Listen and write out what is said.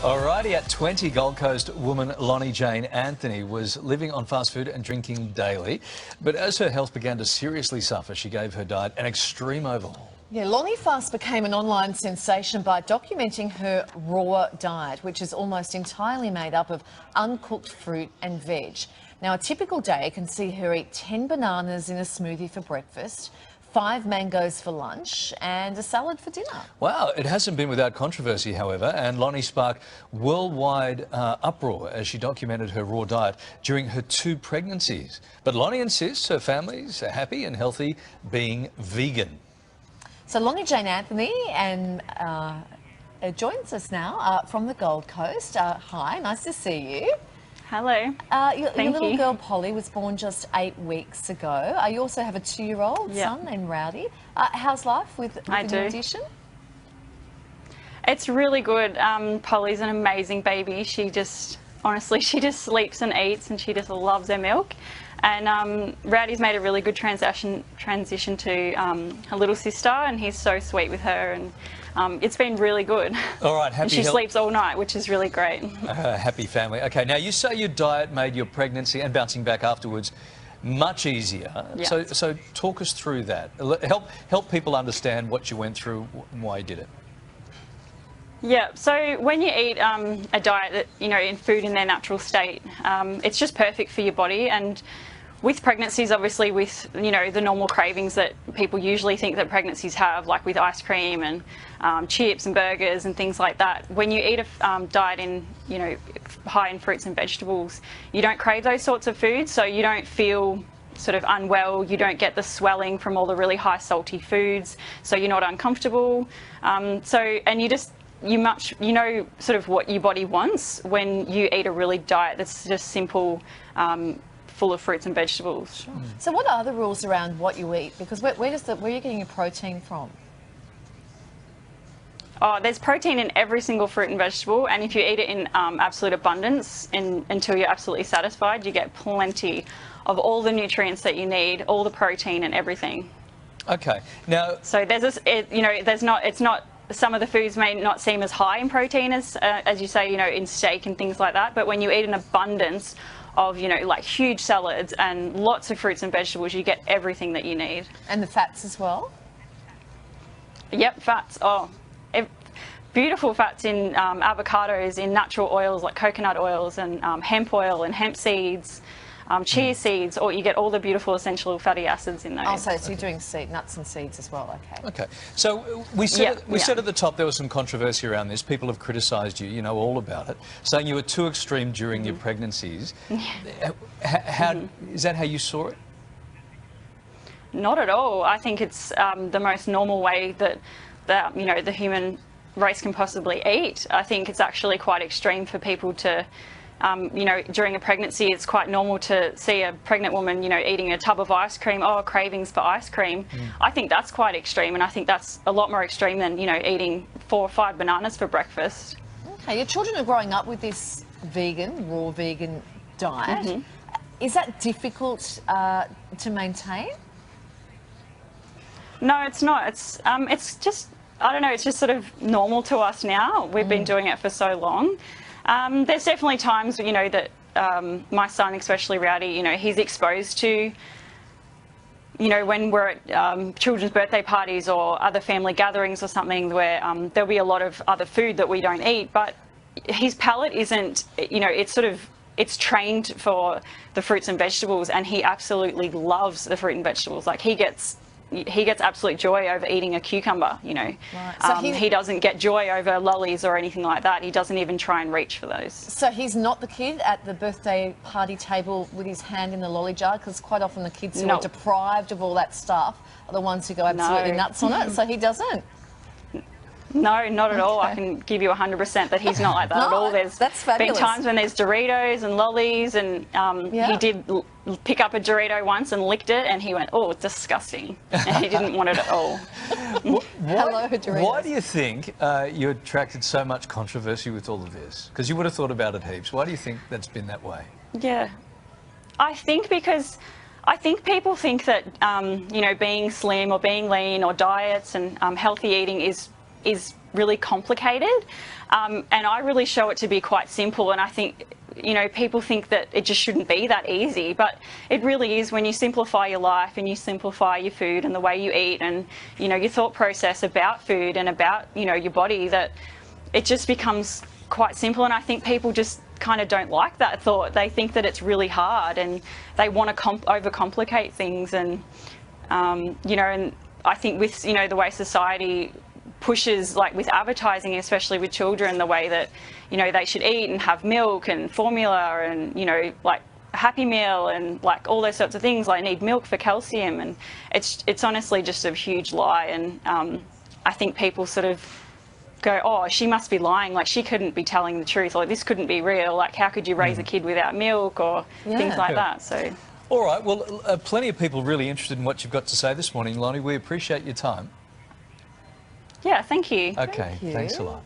Alrighty, at 20, Gold Coast woman Lonnie Jane Anthony was living on fast food and drinking daily. But as her health began to seriously suffer, she gave her diet an extreme overhaul. Yeah, Lonnie Fast became an online sensation by documenting her raw diet, which is almost entirely made up of uncooked fruit and veg. Now, a typical day can see her eat 10 bananas in a smoothie for breakfast, 5 mangoes for lunch and a salad for dinner. Wow, it hasn't been without controversy, however, and Lonnie sparked worldwide uproar as she documented her raw diet during her 2 pregnancies. But Lonnie insists her family's happy and healthy being vegan. So Lonnie Jane Anthony joins us now from the Gold Coast. Hi, nice to see you. Hello. Your little girl Polly was born just 8 weeks ago. You also have a 2-year-old son named Rowdy. How's life with the new addition? It's really good. Polly's an amazing baby. She just, honestly, she just sleeps and eats and she just loves her milk. And Rowdy's made a really good transition to her little sister, and he's so sweet with her, and it's been really good. All right, happy. And she sleeps all night, which is really great. Happy family. Okay, now you say your diet made your pregnancy and bouncing back afterwards much easier. Yeah. So talk us through that. Help people understand what you went through and why you did it. Yeah, so when you eat a diet that, in food in their natural state, it's just perfect for your body. And with pregnancies, obviously, with, the normal cravings that people usually think that pregnancies have, like with ice cream and chips and burgers and things like that, when you eat a diet in, high in fruits and vegetables, you don't crave those sorts of foods, so you don't feel sort of unwell, you don't get the swelling from all the really high salty foods, so you're not uncomfortable. And you know sort of what your body wants when you eat a really diet that's just simple, full of fruits and vegetables. Sure. So what are the rules around what you eat? Because where are you getting your protein from? Oh, there's protein in every single fruit and vegetable, and if you eat it in absolute abundance until you're absolutely satisfied, you get plenty of all the nutrients that you need, all the protein and everything. Okay. Now, so it's not. Some of the foods may not seem as high in protein as you say, in steak and things like that. But when you eat an abundance of, like huge salads and lots of fruits and vegetables, you get everything that you need. And the fats as well? Yep, fats. Oh, beautiful fats in avocados, in natural oils like coconut oils and hemp oil and hemp seeds. Chia seeds, or you get all the beautiful essential fatty acids in those. Oh, so you're doing nuts and seeds as well, okay. Okay, so we said at the top there was some controversy around this. People have criticised you, you know all about it, saying you were too extreme during your pregnancies. Is that how you saw it? Not at all. I think it's the most normal way that the human race can possibly eat. I think it's actually quite extreme for people to during a pregnancy, it's quite normal to see a pregnant woman, eating a tub of ice cream, cravings for ice cream. I think that's quite extreme, and I think that's a lot more extreme than, eating 4 or 5 bananas for breakfast. Okay, your children are growing up with this raw vegan diet. Is that difficult to maintain? No, it's not. It's just, I don't know, it's just sort of normal to us now. We've been doing it for so long. There's definitely times, that my son, especially Rowdy, he's exposed to, when we're at children's birthday parties or other family gatherings or something where there'll be a lot of other food that we don't eat, but his palate isn't, it's trained for the fruits and vegetables, and he absolutely loves the fruit and vegetables. Like he gets absolute joy over eating a cucumber, Right. So he doesn't get joy over lollies or anything like that. He doesn't even try and reach for those. So he's not the kid at the birthday party table with his hand in the lolly jar, because quite often the kids who are deprived of all that stuff are the ones who go absolutely nuts on it, so he doesn't? No, not at all. I can give you 100% that he's not like that at all. That's fabulous. Been times when there's Doritos and lollies, and he did pick up a Dorito once and licked it, and he went, "Oh, it's disgusting," and he didn't want it at all. Hello, Doritos. Why do you think you attracted so much controversy with all of this? Because you would have thought about it heaps. Why do you think that's been that way? Yeah, I think people think that being slim or being lean or diets and healthy eating is is really complicated, and I really show it to be quite simple. And I think, you know, people think that it just shouldn't be that easy, but it really is when you simplify your life and you simplify your food and the way you eat and, you know, your thought process about food and about, you know, your body, that it just becomes quite simple. And I think people just kind of don't like that thought. They think that it's really hard and they want to overcomplicate things. And, you know, and I think with, you know, the way society pushes, like with advertising, especially with children, the way that, you know, they should eat and have milk and formula and, you know, like a Happy Meal and like all those sorts of things, like need milk for calcium, and it's honestly just a huge lie. And I think people sort of go, oh, she must be lying, like she couldn't be telling the truth, or this couldn't be real, like how could you raise a kid without milk, or things like that. So all right, well, plenty of people really interested in what you've got to say this morning, Lonnie. We appreciate your time. Yeah, thank you. Okay, thanks a lot.